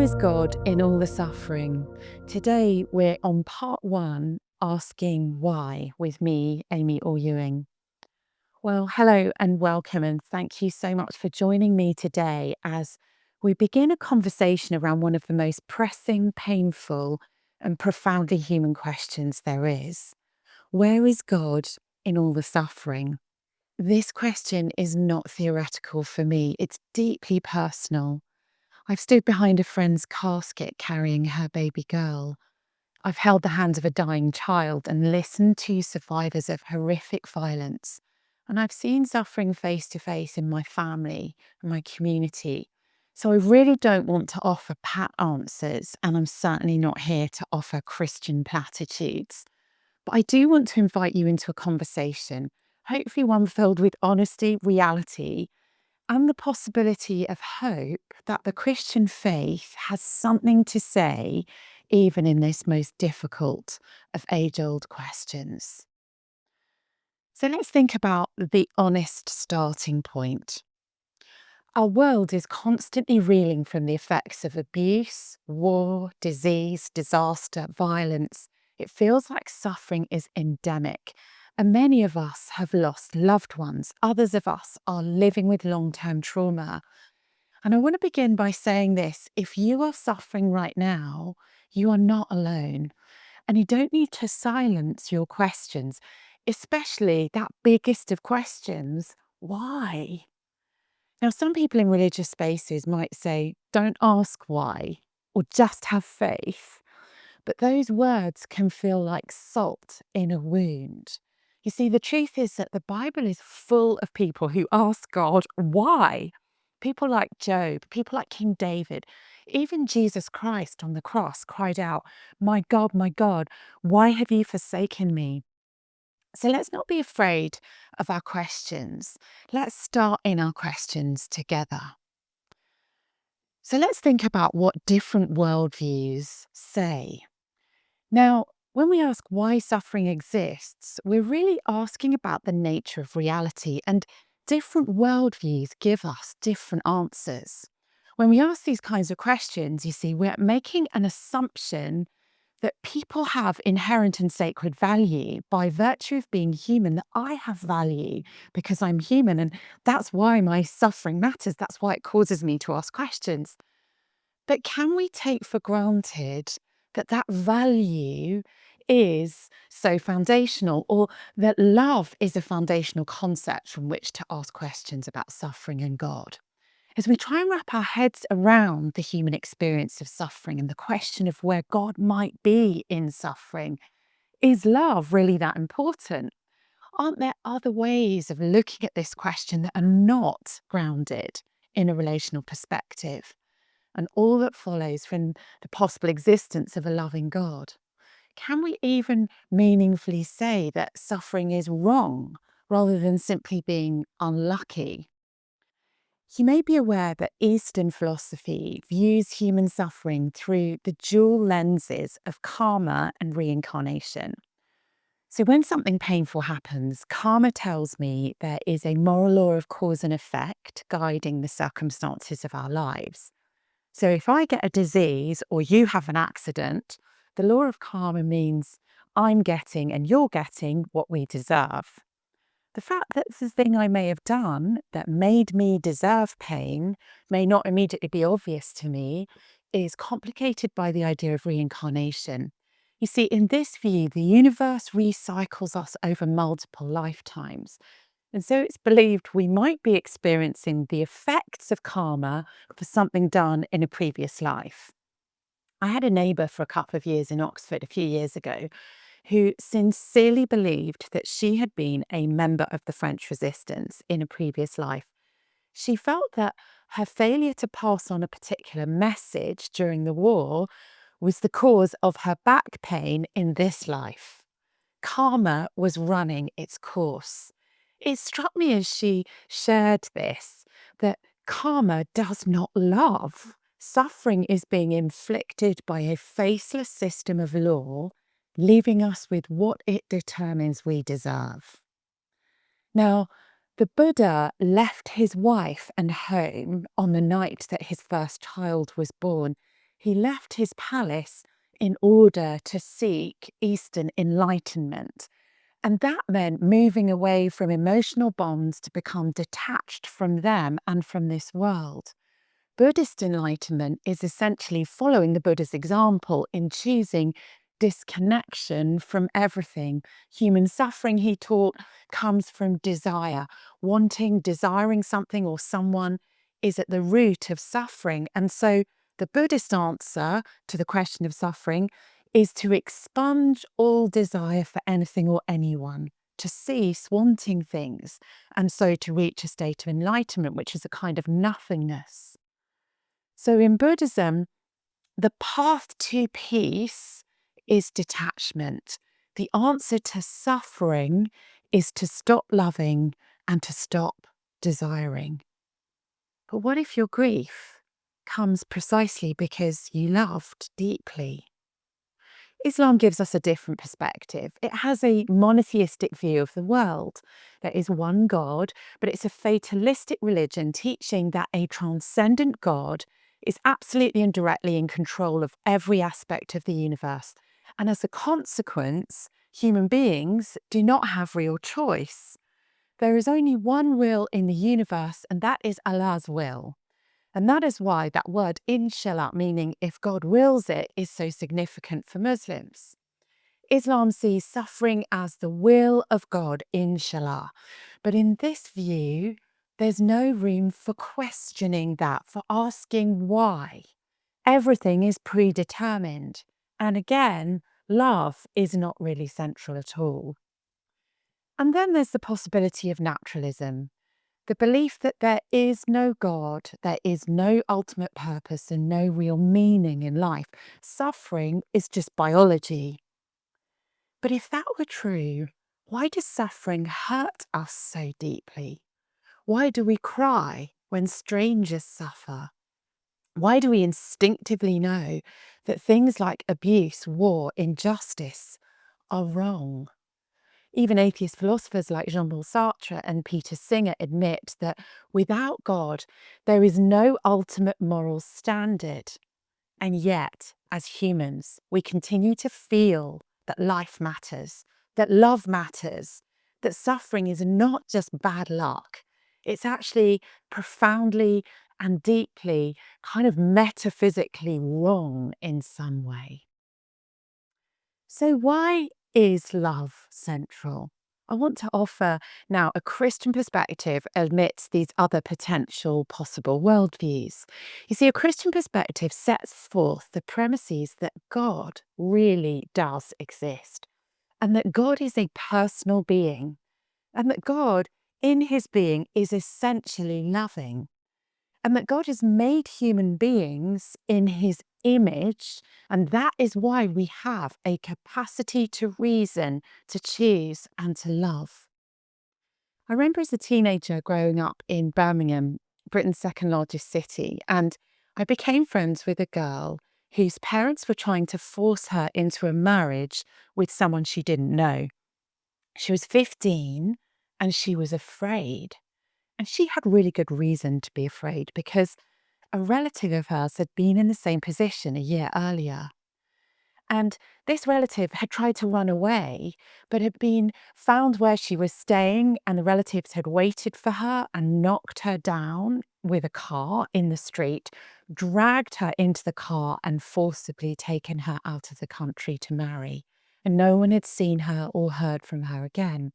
is God in all the suffering? Today we're on part one, asking why, with me, Amy Orr-Ewing. Well, hello and welcome, and thank you so much for joining me today as we begin a conversation around one of the most pressing, painful, and profoundly human questions there is. Where is God in all the suffering? This question is not theoretical for me, it's deeply personal. I've stood behind a friend's casket carrying her baby girl. I've held the hands of a dying child and listened to survivors of horrific violence. And I've seen suffering face to face in my family and my community. So I really don't want to offer pat answers, and I'm certainly not here to offer Christian platitudes. But I do want to invite you into a conversation, hopefully one filled with honesty, reality, and the possibility of hope that the Christian faith has something to say, even in this most difficult of age-old questions. So let's think about the honest starting point. Our world is constantly reeling from the effects of abuse, war, disease, disaster, violence. It feels like suffering is endemic, and many of us have lost loved ones. Others of us are living with long-term trauma. And I want to begin by saying this: if you are suffering right now, you are not alone. And you don't need to silence your questions, especially that biggest of questions, why? Now, some people in religious spaces might say, don't ask why, or just have faith. But those words can feel like salt in a wound. You see, the truth is that the Bible is full of people who ask God why. People like Job, people like King David, even Jesus Christ on the cross cried out, my God, why have you forsaken me? So let's not be afraid of our questions. Let's start in our questions together. So let's think about what different worldviews say. Now, when we ask why suffering exists, we're really asking about the nature of reality, and different worldviews give us different answers. When we ask these kinds of questions, you see, we're making an assumption that people have inherent and sacred value by virtue of being human, that I have value because I'm human, and that's why my suffering matters. That's why it causes me to ask questions. But can we take for granted that that value is so foundational, or that love is a foundational concept from which to ask questions about suffering and God? As we try and wrap our heads around the human experience of suffering and the question of where God might be in suffering, is love really that important? Aren't there other ways of looking at this question that are not grounded in a relational perspective, and all that follows from the possible existence of a loving God? Can we even meaningfully say that suffering is wrong rather than simply being unlucky? You may be aware that Eastern philosophy views human suffering through the dual lenses of karma and reincarnation. So when something painful happens, karma tells me there is a moral law of cause and effect guiding the circumstances of our lives. So if I get a disease or you have an accident, the law of karma means I'm getting and you're getting what we deserve. The fact that the thing I may have done that made me deserve pain may not immediately be obvious to me is complicated by the idea of reincarnation. You see, in this view, the universe recycles us over multiple lifetimes. And so it's believed we might be experiencing the effects of karma for something done in a previous life. I had a neighbour for a couple of years in Oxford a few years ago who sincerely believed that she had been a member of the French resistance in a previous life. She felt that her failure to pass on a particular message during the war was the cause of her back pain in this life. Karma was running its course. It struck me as she shared this that karma does not love. Suffering is being inflicted by a faceless system of law, leaving us with what it determines we deserve. Now, the Buddha left his wife and home on the night that his first child was born. He left his palace in order to seek Eastern enlightenment. And that meant moving away from emotional bonds to become detached from them and from this world. Buddhist enlightenment is essentially following the Buddha's example in choosing disconnection from everything. Human suffering, he taught, comes from desire. Desiring something or someone is at the root of suffering. And so the Buddhist answer to the question of suffering is to expunge all desire for anything or anyone, to cease wanting things, and so to reach a state of enlightenment, which is a kind of nothingness. So in Buddhism, the path to peace is detachment. The answer to suffering is to stop loving and to stop desiring. But what if your grief comes precisely because you loved deeply? Islam gives us a different perspective. It has a monotheistic view of the world. There is one God, but it's a fatalistic religion teaching that a transcendent God is absolutely and directly in control of every aspect of the universe. And as a consequence, human beings do not have real choice. There is only one will in the universe, and that is Allah's will. And that is why that word inshallah, meaning if God wills it, is so significant for Muslims. Islam sees suffering as the will of God, inshallah. But in this view, there's no room for questioning that, for asking why. Everything is predetermined. And again, love is not really central at all. And then there's the possibility of naturalism. The belief that there is no God, there is no ultimate purpose and no real meaning in life. Suffering is just biology. But if that were true, why does suffering hurt us so deeply? Why do we cry when strangers suffer? Why do we instinctively know that things like abuse, war, injustice are wrong? Even atheist philosophers like Jean-Paul Sartre and Peter Singer admit that without God, there is no ultimate moral standard. And yet, as humans, we continue to feel that life matters, that love matters, that suffering is not just bad luck. It's actually profoundly and deeply, kind of metaphysically wrong in some way. So why is love central? I want to offer now a Christian perspective amidst these other potential possible worldviews. You see, a Christian perspective sets forth the premises that God really does exist, and that God is a personal being, and that God, in his being, is essentially loving, and that God has made human beings in his image, and that is why we have a capacity to reason, to choose, and to love. I remember as a teenager growing up in Birmingham, Britain's second largest city, and I became friends with a girl whose parents were trying to force her into a marriage with someone she didn't know. She was 15 and she was afraid. And she had really good reason to be afraid because a relative of hers had been in the same position a year earlier. And this relative had tried to run away, but had been found where she was staying, and the relatives had waited for her and knocked her down with a car in the street, dragged her into the car and forcibly taken her out of the country to marry. And no one had seen her or heard from her again.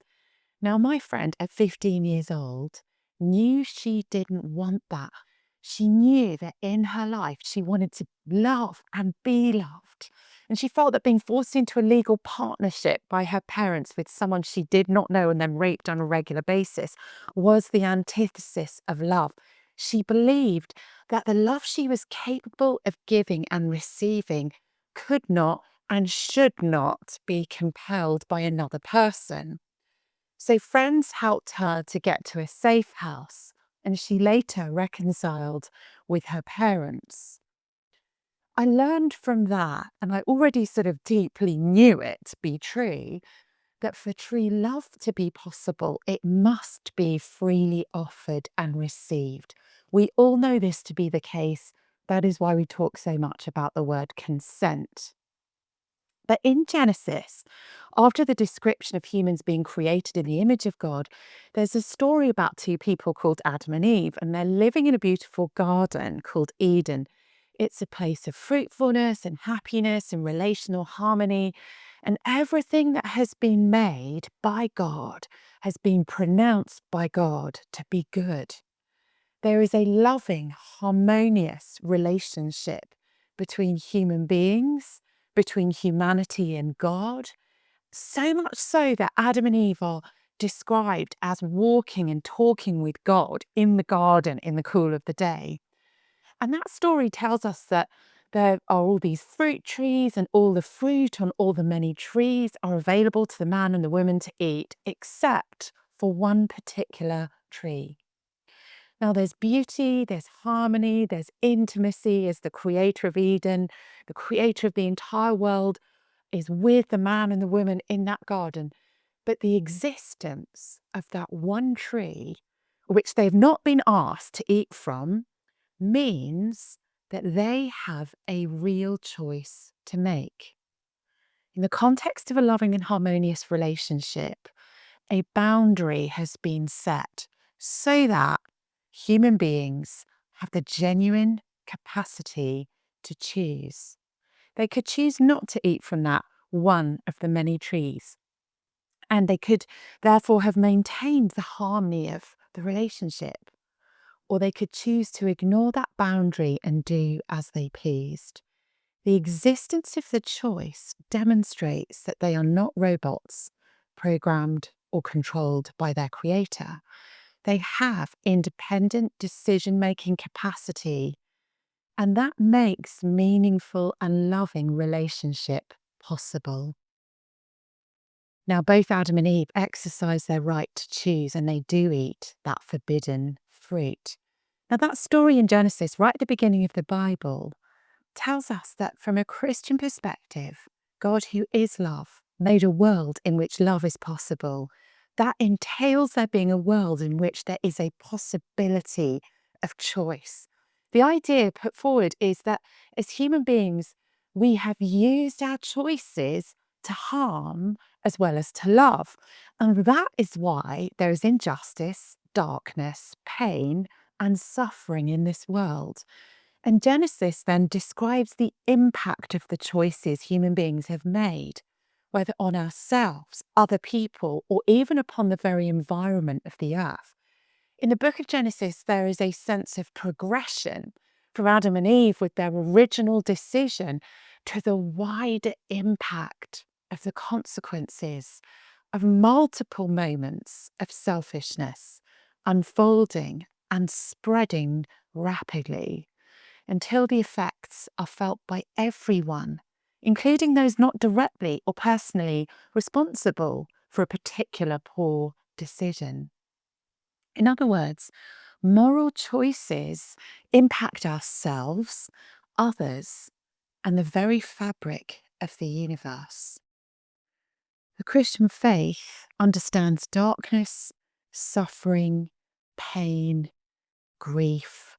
Now, my friend at 15 years old knew she didn't want that. She knew that in her life she wanted to love and be loved. And she felt that being forced into a legal partnership by her parents with someone she did not know and then raped on a regular basis was the antithesis of love. She believed that the love she was capable of giving and receiving could not and should not be compelled by another person. So friends helped her to get to a safe house, and she later reconciled with her parents. I learned from that, and I already sort of deeply knew it to be true, that for true love to be possible, it must be freely offered and received. We all know this to be the case That is why we talk so much about the word consent. But in Genesis, after the description of humans being created in the image of God, there's a story about two people called Adam and Eve, and they're living in a beautiful garden called Eden. It's a place of fruitfulness and happiness and relational harmony, and everything that has been made by God has been pronounced by God to be good. There is a loving, harmonious relationship between human beings, between humanity and God, so much so that Adam and Eve are described as walking and talking with God in the garden in the cool of the day. And that story tells us that there are all these fruit trees, and all the fruit on all the many trees are available to the man and the woman to eat, except for one particular tree. Now, there's beauty, there's harmony, there's intimacy as the creator of Eden, the creator of the entire world is with the man and the woman in that garden. But the existence of that one tree, which they've not been asked to eat from, means that they have a real choice to make. In the context of a loving and harmonious relationship, a boundary has been set so that human beings have the genuine capacity to choose. They could choose not to eat from that one of the many trees, and they could therefore have maintained the harmony of the relationship, or they could choose to ignore that boundary and do as they pleased. The existence of the choice demonstrates that they are not robots programmed or controlled by their creator. They have independent decision-making capacity, and that makes meaningful and loving relationship possible. Now, both Adam and Eve exercise their right to choose, and they do eat that forbidden fruit. Now, that story in Genesis, right at the beginning of the Bible, tells us that from a Christian perspective, God, who is love, made a world in which love is possible. That entails there being a world in which there is a possibility of choice. The idea put forward is that as human beings, we have used our choices to harm as well as to love. And that is why there is injustice, darkness, pain, and suffering in this world. And Genesis then describes the impact of the choices human beings have made, whether on ourselves, other people, or even upon the very environment of the earth. In the book of Genesis, there is a sense of progression from Adam and Eve with their original decision to the wider impact of the consequences of multiple moments of selfishness unfolding and spreading rapidly, until the effects are felt by everyone, including those not directly or personally responsible for a particular poor decision. In other words, moral choices impact ourselves, others, and the very fabric of the universe. The Christian faith understands darkness, suffering, pain, grief,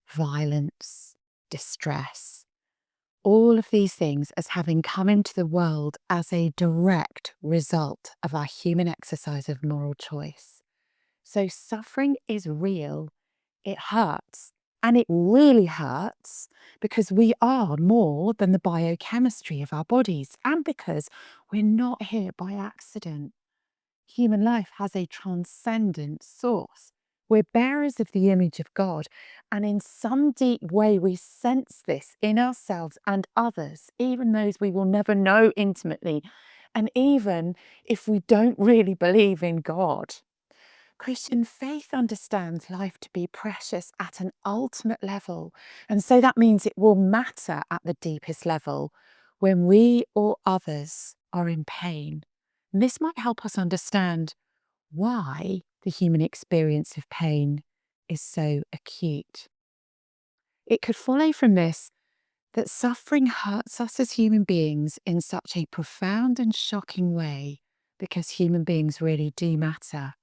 violence, distress, all of these things as having come into the world as a direct result of our human exercise of moral choice. So suffering is real, it hurts, and it really hurts because we are more than the biochemistry of our bodies, and because we're not here by accident. Human life has a transcendent source. We're bearers of the image of God, and in some deep way we sense this in ourselves and others, even those we will never know intimately, and even if we don't really believe in God. Christian faith understands life to be precious at an ultimate level, and so that means it will matter at the deepest level when we or others are in pain. And this might help us understand why the human experience of pain is so acute. It could follow from this that suffering hurts us as human beings in such a profound and shocking way because human beings really do matter.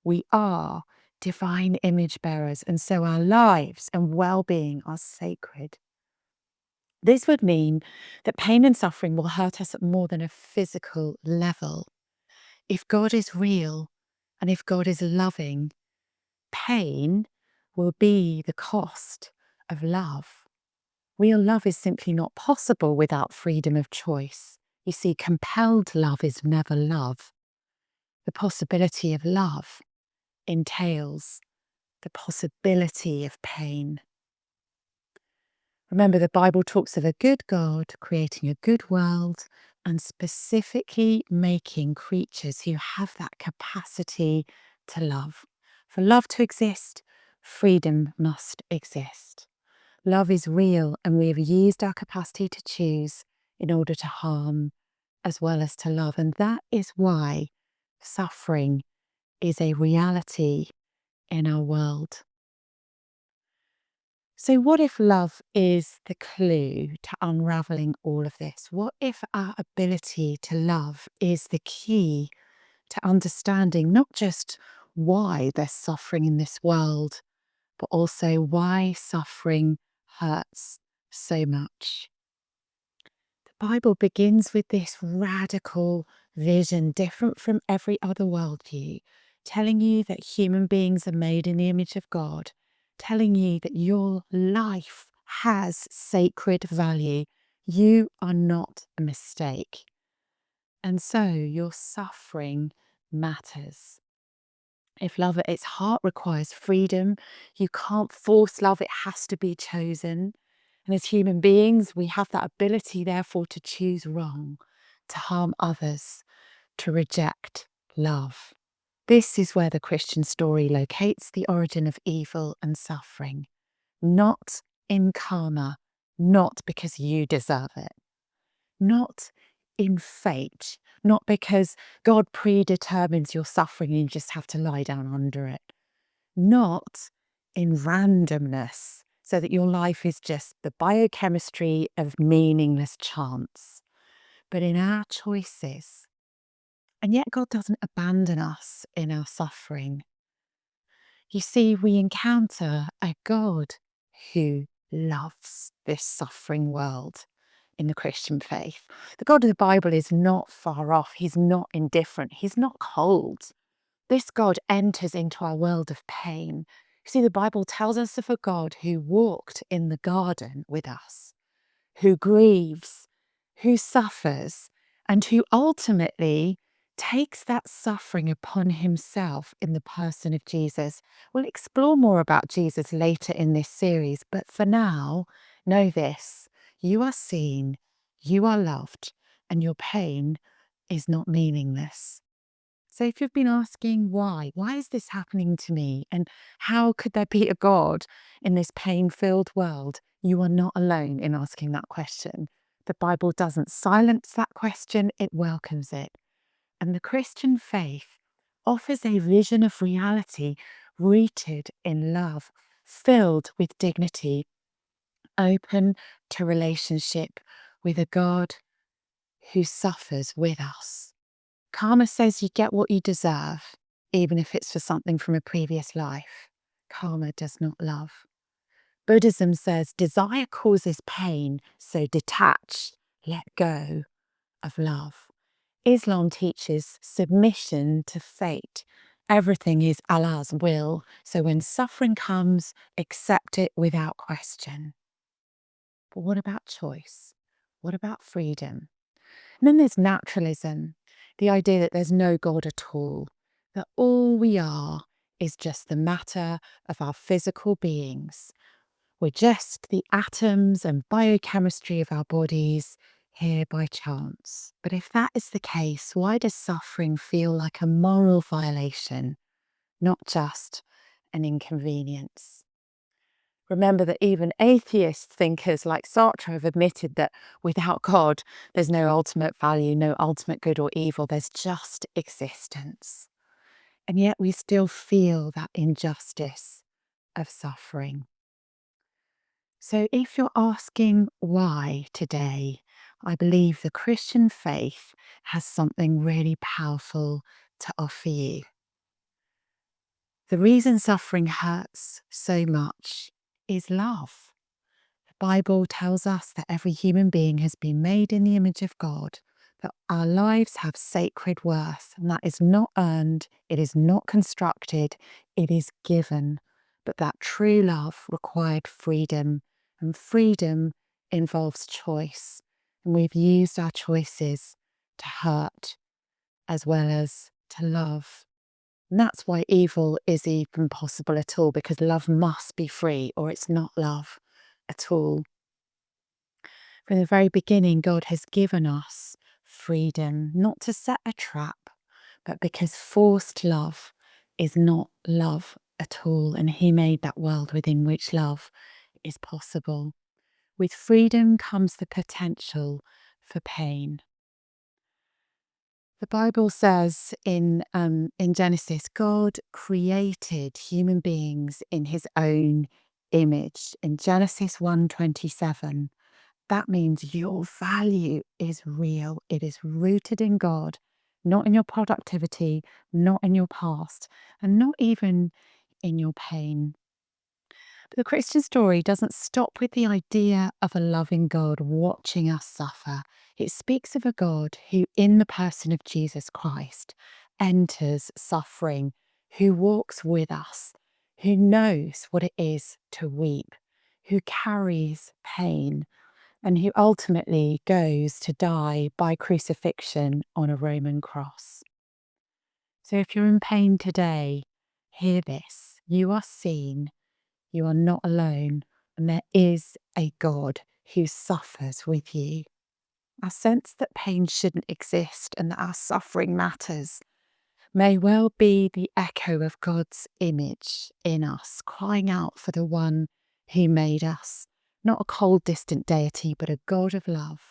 We are divine image bearers, and so our lives and well-being are sacred. This would mean that pain and suffering will hurt us at more than a physical level. If God is real and if God is loving, pain will be the cost of love. Real love is simply not possible without freedom of choice. You see, compelled love is never love. The possibility of love entails the possibility of pain. Remember, the Bible talks of a good God creating a good world and specifically making creatures who have that capacity to love. For love to exist, freedom must exist. Love is real, and we have used our capacity to choose in order to harm as well as to love. And that is why suffering is a reality in our world. So what if love is the clue to unraveling all of this? What if our ability to love is the key to understanding not just why there's suffering in this world, but also why suffering hurts so much? The Bible begins with this radical vision, different from every other worldview, telling you that human beings are made in the image of God, telling you that your life has sacred value. You are not a mistake. And so your suffering matters. If love at its heart requires freedom, you can't force love, it has to be chosen. And as human beings, we have that ability, therefore, to choose wrong, to harm others, to reject love. This is where the Christian story locates the origin of evil and suffering, not in karma, not because you deserve it, not in fate, not because God predetermines your suffering and you just have to lie down under it, not in randomness, so that your life is just the biochemistry of meaningless chance, but in our choices. And yet God doesn't abandon us in our suffering. You see, we encounter a God who loves this suffering world in the Christian faith. The God of the Bible is not far off. He's not indifferent. He's not cold. This God enters into our world of pain. You see, the Bible tells us of a God who walked in the garden with us, who grieves, who suffers, and who ultimately takes that suffering upon himself in the person of Jesus. We'll explore more about Jesus later in this series, but for now, know this: you are seen, you are loved, and your pain is not meaningless. So if you've been asking why is this happening to me, and how could there be a God in this pain-filled world, you are not alone in asking that question. The Bible doesn't silence that question, it welcomes it. And the Christian faith offers a vision of reality rooted in love, filled with dignity, open to relationship with a God who suffers with us. Karma says you get what you deserve, even if it's for something from a previous life. Karma does not love. Buddhism says desire causes pain, so detach, let go of love. Islam teaches submission to fate. Everything is Allah's will, so when suffering comes, accept it without question. But what about choice? What about freedom? And then there's naturalism, the idea that there's no God at all, that all we are is just the matter of our physical beings. We're just the atoms and biochemistry of our bodies here by chance. But if that is the case, why does suffering feel like a moral violation, not just an inconvenience? Remember that even atheist thinkers like Sartre have admitted that without God, there's no ultimate value, no ultimate good or evil, there's just existence. And yet we still feel that injustice of suffering. So if you're asking why today, I believe the Christian faith has something really powerful to offer you. The reason suffering hurts so much is love. The Bible tells us that every human being has been made in the image of God, that our lives have sacred worth, and that is not earned, it is not constructed, it is given. But that true love required freedom, and freedom involves choice. And we've used our choices to hurt as well as to love. And that's why evil is even possible at all, because love must be free or it's not love at all. From the very beginning, God has given us freedom, not to set a trap, but because forced love is not love at all. And He made that world within which love is possible. With freedom comes the potential for pain. The Bible says in Genesis, God created human beings in His own image. In Genesis 1:27, that means your value is real. It is rooted in God, not in your productivity, not in your past, and not even in your pain. But the Christian story doesn't stop with the idea of a loving God watching us suffer. It speaks of a God who, in the person of Jesus Christ, enters suffering, who walks with us, who knows what it is to weep, who carries pain, and who ultimately goes to die by crucifixion on a Roman cross. So if you're in pain today, hear this. You are seen. You are not alone, and there is a God who suffers with you. Our sense that pain shouldn't exist and that our suffering matters may well be the echo of God's image in us, crying out for the one who made us, not a cold, distant deity, but a God of love.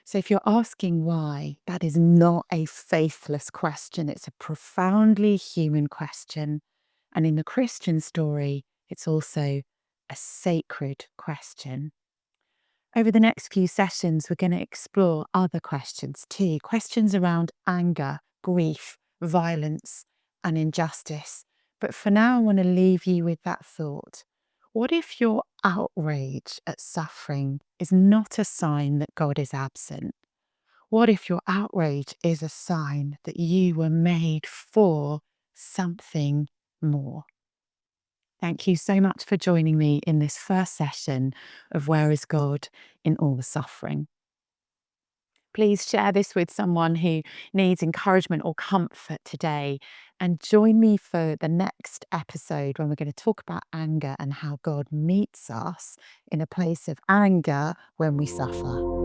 So if you're asking why, that is not a faithless question. It's a profoundly human question. And in the Christian story, it's also a sacred question. Over the next few sessions, we're going to explore other questions too. Questions around anger, grief, violence, and injustice. But for now, I want to leave you with that thought. What if your outrage at suffering is not a sign that God is absent? What if your outrage is a sign that you were made for something more? Thank you so much for joining me in this first session of Where is God in All the Suffering? Please share this with someone who needs encouragement or comfort today, and join me for the next episode when we're going to talk about anger and how God meets us in a place of anger when we suffer.